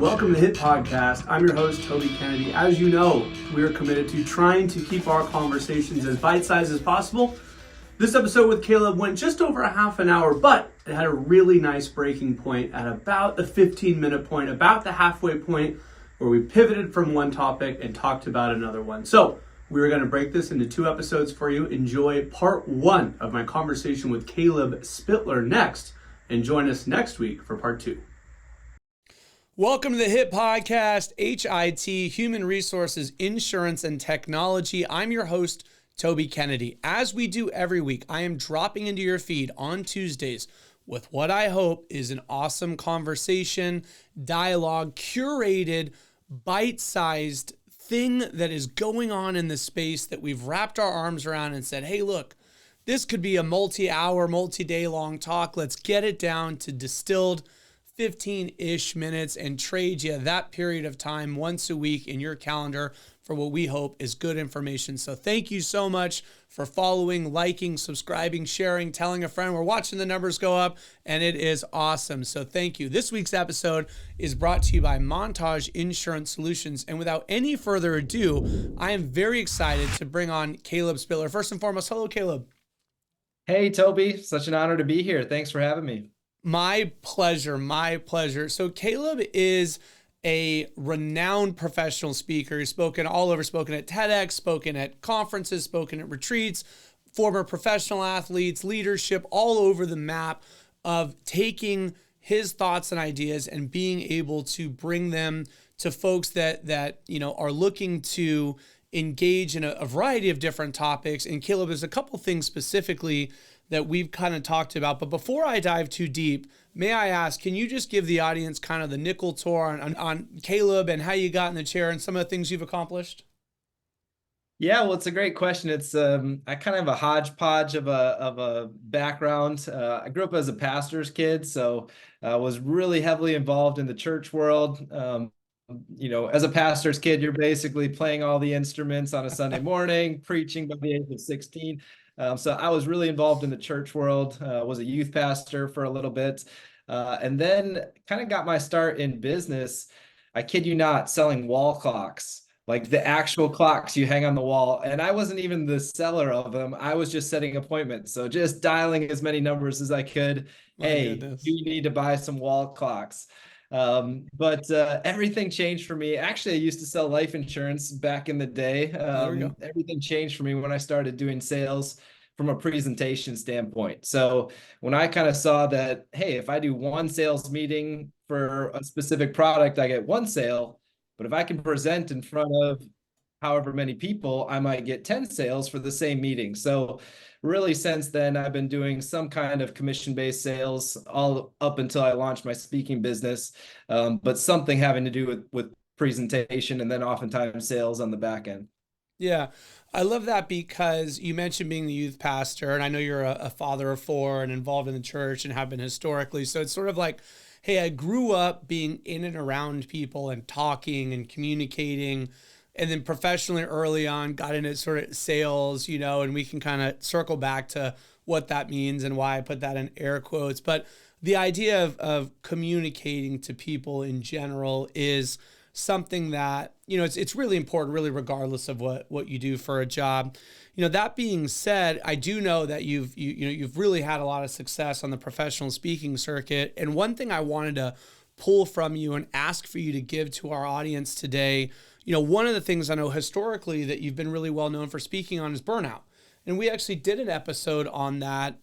Welcome to the H.I.T podcast. I'm your host, Toby Kennedy. As you know, we are committed to trying to keep our conversations as bite-sized as possible. This episode with Caleb went just over a half an hour, but it had a really nice breaking point at about the 15-minute point, about the halfway point, where we pivoted from one topic and talked about another one. So we're going to break this into two episodes for you. Enjoy part one of my conversation with Caleb Spitler next, and join us next week for part two. Welcome to the H.I.T podcast, H.I.T, Human Resources, Insurance, and Technology. I'm your host, Toby Kennedy. As we do every week, I am dropping into your feed on Tuesdays with what I hope is an awesome conversation, dialogue, curated, bite-sized thing that is going on in the space that we've wrapped our arms around and said, hey, look, this could be a multi-hour, multi-day long talk. Let's get it down to distilled 15-ish minutes and trade you that period of time once a week in your calendar for what we hope is good information. So thank you so much for following, liking, subscribing, sharing, telling a friend. We're watching the numbers go up, and it is awesome. So thank you. This week's episode is brought to you by Montage Insurance Solutions. And without any further ado, I am very excited to bring on Caleb Spitler. First and foremost, hello, Caleb. Hey, Toby. Such an honor to be here. Thanks for having me. My pleasure, my pleasure. So Caleb is a renowned professional speaker. He's spoken all over, spoken at TedX, spoken at conferences, spoken at retreats, former professional athletes, leadership, all over the map of taking his thoughts and ideas and being able to bring them to folks that are looking to engage in a variety of different topics. And Caleb, there's a couple things specifically that we've kind of talked about. But before I dive too deep, may I ask, can you just give the audience kind of the nickel tour on Caleb and how you got in the chair and some of the things you've accomplished? Yeah, well, it's a great question. It's I kind of have a hodgepodge of a background. I grew up as a pastor's kid, so I was really heavily involved in the church world. As a pastor's kid, you're basically playing all the instruments on a Sunday morning, preaching by the age of 16. So I was really involved in the church world, was a youth pastor for a little bit, and then kind of got my start in business. I kid you not, selling wall clocks, like the actual clocks you hang on the wall. And I wasn't even the seller of them. I was just setting appointments. So just dialing as many numbers as I could. Hey, you need to buy some wall clocks. But everything changed for me. Actually, I used to sell life insurance back in the day. Everything changed for me when I started doing sales from a presentation standpoint. So when I kind of saw that, hey, if I do one sales meeting for a specific product, I get one sale. But if I can present in front of however many people, I might get 10 sales for the same meeting. So really since then, I've been doing some kind of commission-based sales all up until I launched my speaking business, but something having to do with presentation and then oftentimes sales on the back end. Yeah, I love that because you mentioned being the youth pastor, and I know you're a father of four and involved in the church and have been historically. So it's sort of like, hey, I grew up being in and around people and talking and communicating. And then professionally early on, got into sort of sales, and we can kind of circle back to what that means and why I put that in air quotes. But the idea of communicating to people in general is something that, it's really important, really, regardless of what you do for a job. That being said, I do know that you've really had a lot of success on the professional speaking circuit. And one thing I wanted to pull from you and ask for you to give to our audience today, one of the things I know historically that you've been really well known for speaking on is burnout. And we actually did an episode on that,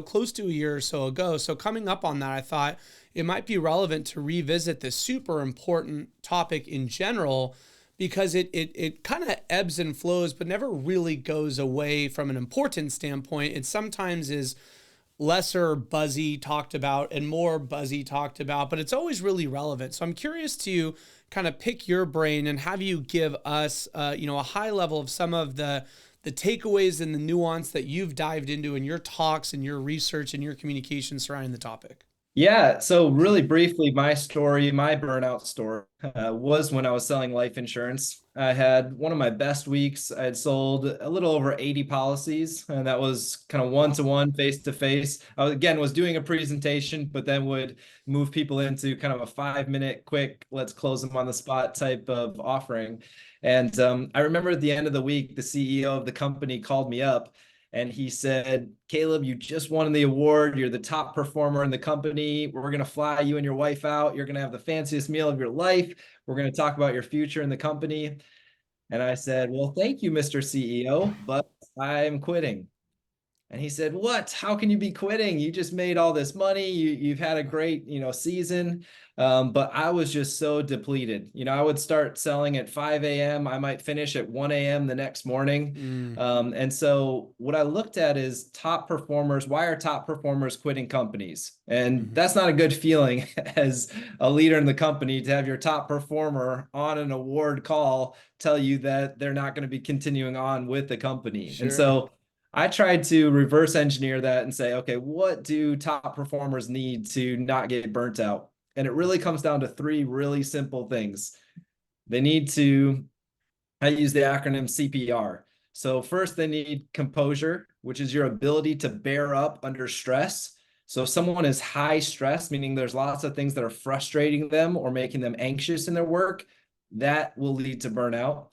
close to a year or so ago. So coming up on that, I thought it might be relevant to revisit this super important topic in general, because it kind of ebbs and flows, but never really goes away from an importance standpoint. It sometimes is lesser buzzy talked about and more buzzy talked about, but it's always really relevant. So I'm curious to kind of pick your brain and have you give us, a high level of some of the takeaways and the nuance that you've dived into in your talks and your research and your communication surrounding the topic. Yeah, so really briefly, my story, my burnout story, was when I was selling life insurance. I had one of my best weeks. I had sold a little over 80 policies, and that was kind of Wow. one-to-one, face-to-face. I was, again, was doing a presentation, but then would move people into kind of a 5-minute quick, let's close them on the spot type of offering. And I remember at the end of the week, the CEO of the company called me up and he said, Caleb, you just won the award. You're the top performer in the company. We're going to fly you and your wife out. You're going to have the fanciest meal of your life. We're going to talk about your future in the company. And I said, well, thank you, Mr. CEO, but I'm quitting. And he said, "What? How can you be quitting? You just made all this money. You've had a great, season." But I was just so depleted. I would start selling at 5 a.m. I might finish at 1 a.m. the next morning. Mm, And so what I looked at is top performers. Why are top performers quitting companies? And mhm. that's not a good feeling as a leader in the company to have your top performer on an award call tell you that they're not going to be continuing on with the company. And Sure. so I tried to reverse engineer that and say, okay, what do top performers need to not get burnt out? And it really comes down to three really simple things. They need to, I use the acronym CPR. So first they need composure, which is your ability to bear up under stress. So if someone is high stress, meaning there's lots of things that are frustrating them or making them anxious in their work, that will lead to burnout.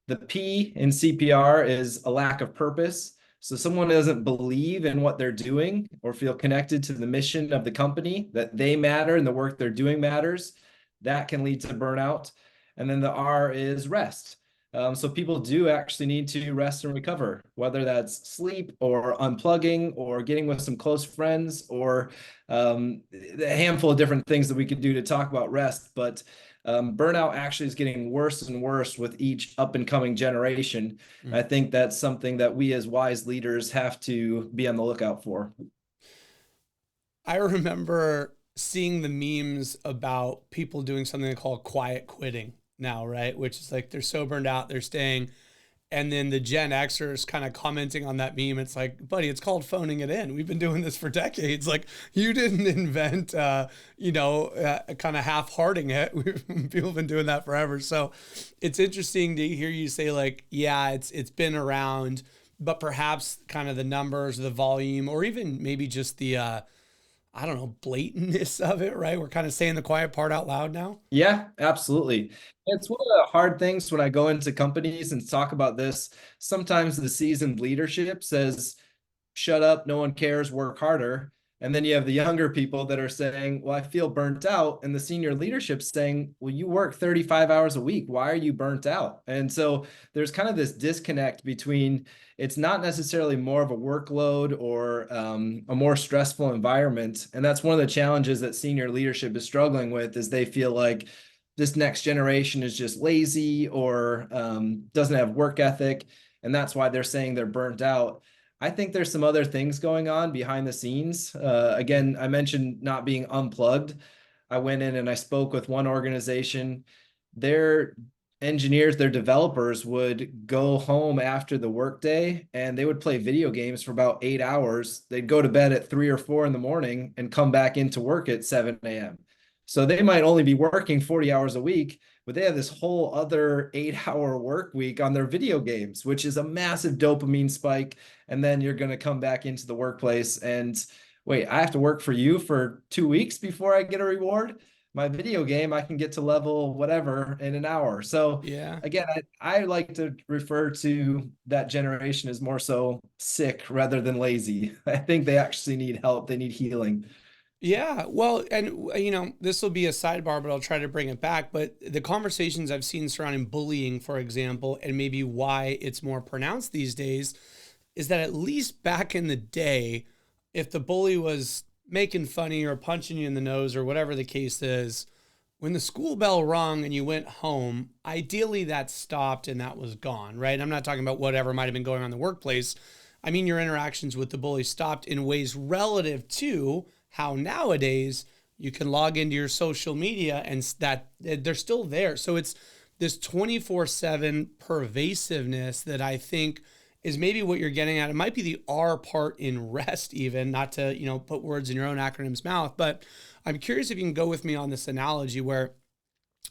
The P in CPR is a lack of purpose. So someone doesn't believe in what they're doing or feel connected to the mission of the company, that they matter and the work they're doing matters. That can lead to burnout. And then the R is rest. So people do actually need to rest and recover, whether that's sleep or unplugging or getting with some close friends or a handful of different things that we could do to talk about rest. But burnout actually is getting worse and worse with each up and coming generation. Mm. I think that's something that we as wise leaders have to be on the lookout for. I remember seeing the memes about people doing something they call quiet quitting now, right? Which is like they're so burned out, they're staying. And then the Gen Xers kind of commenting on that meme. It's like, buddy, it's called phoning it in. We've been doing this for decades. Like, you didn't invent, kind of half-hearting it. People have been doing that forever. So it's interesting to hear you say, like, yeah, it's been around, but perhaps kind of the numbers, the volume, or even maybe just the, I don't know, blatantness of it, right? We're kind of saying the quiet part out loud now. Yeah, absolutely. It's one of the hard things when I go into companies and talk about this. Sometimes the seasoned leadership says, shut up, no one cares, work harder. And then you have the younger people that are saying, well, I feel burnt out. And the senior leadership saying, well, you work 35 hours a week. Why are you burnt out? And so there's kind of this disconnect between it's not necessarily more of a workload or a more stressful environment. And that's one of the challenges that senior leadership is struggling with is they feel like this next generation is just lazy or doesn't have work ethic. And that's why they're saying they're burnt out. I think there's some other things going on behind the scenes. Mm. Again, I mentioned not being unplugged. I went in and I spoke with one organization. Their engineers, their developers would go home after the workday and they would play video games for about 8 hours. They'd go to bed at 3 or 4 in the morning and come back into work at 7 a.m. So they might only be working 40 hours a week, but they have this whole other 8 hour work week on their video games, which is a massive dopamine spike. And then you're going to come back into the workplace and wait, I have to work for you for 2 weeks before I get a reward. My video game, I can get to level whatever in an hour. So Yeah. again, I like to refer to that generation as more so sick rather than lazy. I think they actually need help. They need healing. Yeah, well, and this will be a sidebar, but I'll try to bring it back. But the conversations I've seen surrounding bullying, for example, and maybe why it's more pronounced these days, is that at least back in the day, if the bully was making fun of you or punching you in the nose or whatever the case is, when the school bell rung and you went home, ideally that stopped and that was gone, right? I'm not talking about whatever might have been going on in the workplace. I mean, your interactions with the bully stopped in ways relative to how nowadays you can log into your social media and that they're still there. So it's this 24/7 pervasiveness that I think is maybe what you're getting at. It might be the R part in rest, even, not to, put words in your own acronym's mouth, but I'm curious if you can go with me on this analogy where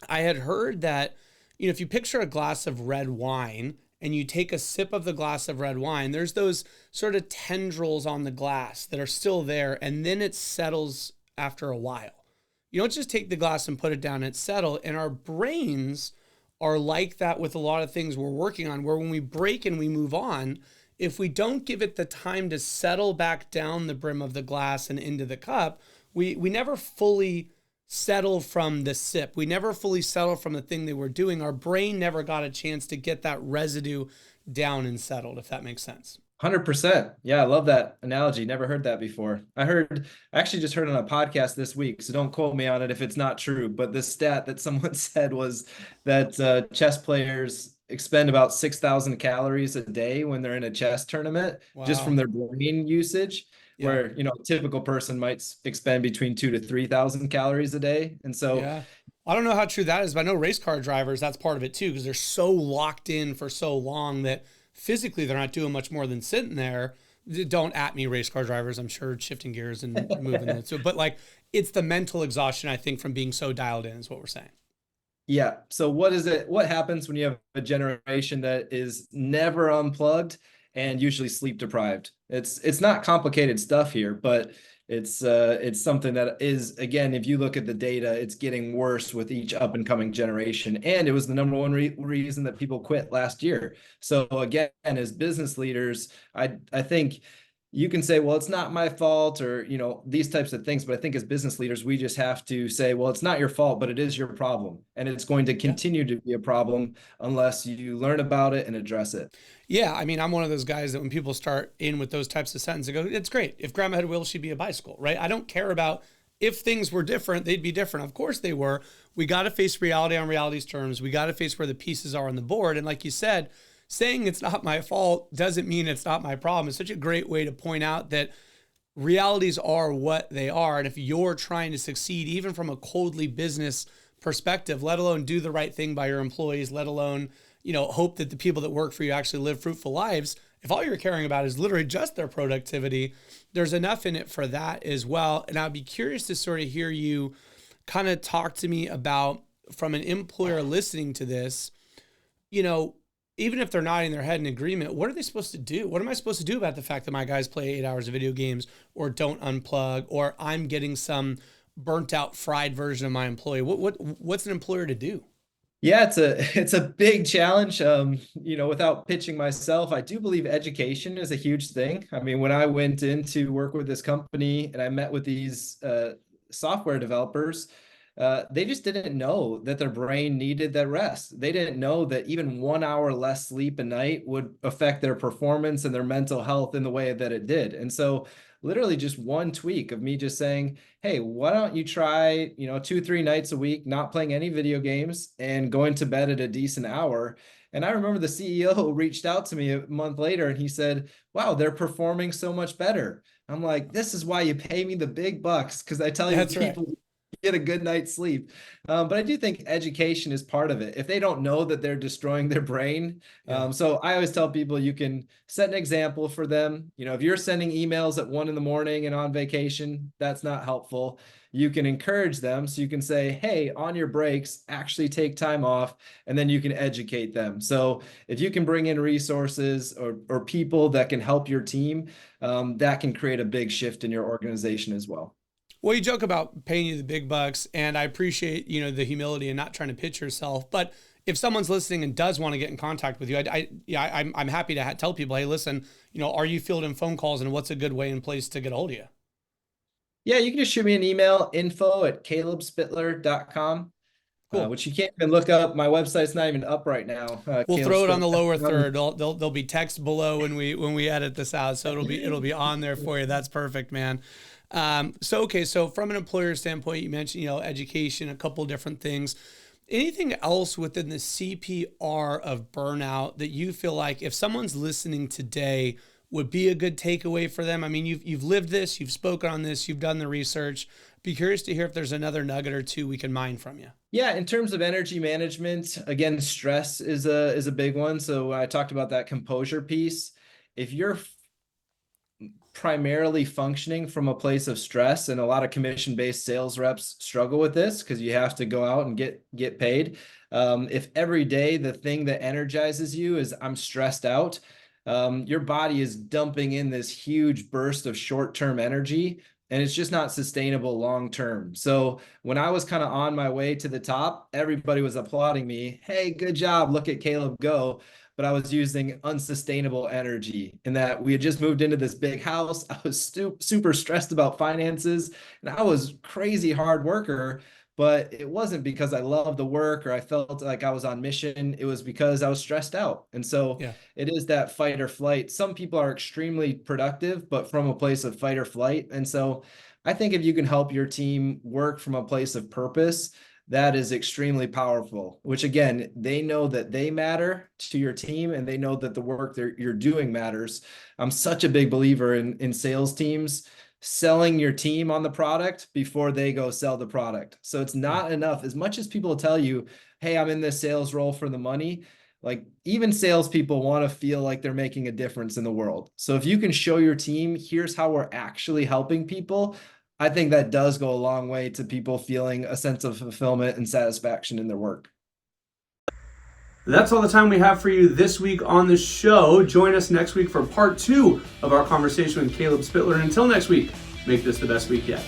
I had heard that, if you picture a glass of red wine and you take a sip of the glass of red wine, there's those sort of tendrils on the glass that are still there, and then it settles after a while. You don't just take the glass and put it down and settle. And our brains are like that with a lot of things we're working on, where when we break and we move on, if we don't give it the time to settle back down the brim of the glass and into the cup, we never fully settle from the sip. We never fully settle from the thing that we're doing. Our brain never got a chance to get that residue down and settled, if that makes sense. 100%. Yeah, I love that analogy. Never heard that before. I actually just heard on a podcast this week, so don't quote me on it if it's not true, but the stat that someone said was that chess players expend about 6,000 calories a day when they're in a chess tournament, just from their brain usage, where, a typical person might expend between 2,000 to 3,000 calories a day. And so, yeah. I don't know how true that is, but I know race car drivers, that's part of it too, because they're so locked in for so long that physically they're not doing much more than sitting there. Don't at me, race car drivers. I'm sure shifting gears and moving it. So, but like, it's the mental exhaustion, I think, from being so dialed in is what we're saying. Yeah. So what happens when you have a generation that is never unplugged and usually sleep deprived? It's not complicated stuff here, but it's something that is, again, if you look at the data, it's getting worse with each up and coming generation. And it was the number one reason that people quit last year. So again, as business leaders, I think you can say, well, it's not my fault, or, these types of things. But I think as business leaders, we just have to say, well, it's not your fault, but it is your problem. And it's going to continue to be a problem unless you learn about it and address it. Yeah. I mean, I'm one of those guys that when people start in with those types of sentences, I go, it's great. If grandma had wheels, she'd be a bicycle, right? I don't care about if things were different, they'd be different. Of course they were. We got to face reality on reality's terms. We got to face where the pieces are on the board. And like you said, saying it's not my fault doesn't mean it's not my problem. It's such a great way to point out that realities are what they are. And if you're trying to succeed, even from a coldly business perspective, let alone do the right thing by your employees, let alone, hope that the people that work for you actually live fruitful lives, if all you're caring about is literally just their productivity, there's enough in it for that as well. And I'd be curious to sort of hear you kind of talk to me about, from an employer listening to this, even if they're nodding their head in agreement, what are they supposed to do? What am I supposed to do about the fact that my guys play 8 hours of video games or don't unplug, or I'm getting some burnt out, fried version of my employee? What's an employer to do? Yeah, it's a big challenge. Without pitching myself, I do believe education is a huge thing. I mean, when I went in to work with this company and I met with these software developers, they just didn't know that their brain needed that rest. They didn't know that even 1 hour less sleep a night would affect their performance and their mental health in the way that it did. And so literally just one tweak of me just saying, hey, why don't you try, 2-3 nights a week, not playing any video games and going to bed at a decent hour. And I remember the CEO reached out to me a month later and he said, wow, they're performing so much better. I'm like, this is why you pay me the big bucks, because I tell you, That's people right. get a good night's sleep. But I do think education is part of it. If they don't know that they're destroying their brain. So I always tell people you can set an example for them. If you're sending emails at 1 a.m. and on vacation, that's not helpful. You can encourage them. So you can say, hey, on your breaks, actually take time off, and then you can educate them. So if you can bring in resources or people that can help your team, that can create a big shift in your organization as well. Well, you joke about paying you the big bucks, and I appreciate, the humility and not trying to pitch yourself. But if someone's listening and does want to get in contact with you, I'm happy to tell people, hey, listen, are you fielding phone calls, and what's a good way and place to get a hold of you? Yeah, you can just shoot me an email, info@calebspitler.com, Cool. which you can't even look up. My website's not even up right now. We'll throw it on the lower calebspitler.com. third. There'll be text below when we edit this out, so it'll be on there for you. That's perfect, man. So from an employer standpoint, you mentioned, education, a couple of different things. Anything else within the CPR of burnout that you feel like if someone's listening today would be a good takeaway for them? I mean, you've lived this, you've spoken on this, you've done the research. Be curious to hear if there's another nugget or two we can mine from you. Yeah, in terms of energy management, again, stress is a big one. So I talked about that composure piece. if you're primarily functioning from a place of stress, and a lot of commission-based sales reps struggle with this because you have to go out and get paid. If every day the thing that energizes you is I'm stressed out, your body is dumping in this huge burst of short-term energy, and it's just not sustainable long-term. So when I was kind of on my way to the top, everybody was applauding me. Hey, good job. Look at Caleb go. But I was using unsustainable energy in that we had just moved into this big house. I was super stressed about finances, and I was crazy hard worker, but it wasn't because I loved the work or I felt like I was on mission. It was because I was stressed out. And so Yeah. it is that fight or flight. Some people are extremely productive, but from a place of fight or flight. And so I think if you can help your team work from a place of purpose, that is extremely powerful, which again, they know that they matter to your team and they know that the work you're doing matters. I'm such a big believer in sales teams selling your team on the product before they go sell the product. So it's not enough. As much as people tell you, hey, I'm in this sales role for the money, like even salespeople want to feel like they're making a difference in the world. So if you can show your team, here's how we're actually helping people, I think that does go a long way to people feeling a sense of fulfillment and satisfaction in their work. That's all the time we have for you this week on the show. Join us next week for part 2 of our conversation with Caleb Spitler. And until next week, make this the best week yet.